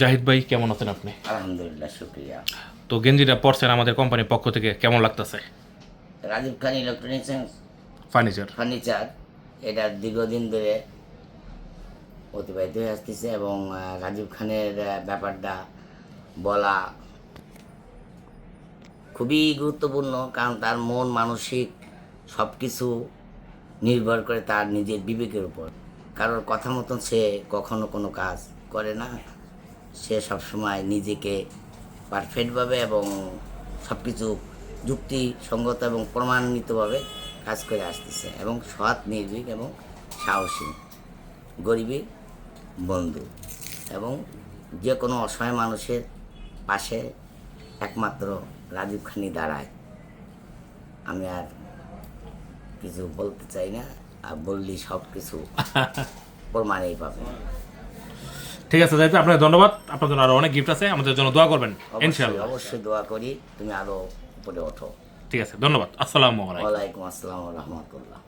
জাহিদ ভাই কেমন আছেন আপনি? আলহামদুলিল্লাহ, শুক্রিয়া। তো গেঞ্জিটা পরছেন আমাদের কোম্পানির পক্ষ থেকে, কেমন লাগতেছে? রাজীব খান ইলেকট্রনিক্স অ্যান্ড ফার্নিচার। ফার্নিচার এটা দীর্ঘদিন ধরে অতিবাহিত হয়ে আসতেছে এবং রাজীব খানের ব্যাপারটা বলা খুবই গুরুত্বপূর্ণ, কারণ তার মন মানসিক সব কিছু নির্ভর করে তার নিজের বিবেকের উপর। কারোর কথা মতন সে কখনো কোনো কাজ করে না। সে সবসময় নিজেকে পারফেক্টভাবে এবং সব কিছু যুক্তিসঙ্গত এবং প্রমাণিতভাবে কাজ করে আসতেছে এবং সৎ, নির্ভীক এবং সাহসী, গরিবের বন্ধু এবং যে কোনো অসহায় মানুষের পাশে একমাত্র রাজীব খানই দাঁড়ায়। আমি আর কিছু বলতে চাই না, আর বললি সব কিছু প্রমাণেই পাবে। ঠিক আছে জাহিদ ভাই, আপনাকে ধন্যবাদ। আপনার জন্য আরো অনেক গিফট আছে, আমাদের জন্য দোয়া করবেন অবশ্যই ইনশাআল্লাহ। অবশ্যই দোয়া করি তুমি আরো উপরে ওঠো। ঠিক আছে, ধন্যবাদ। আসসালামু আলাইকুম। ওয়ালাইকুম আসসালাম রহমতুল্লাহ।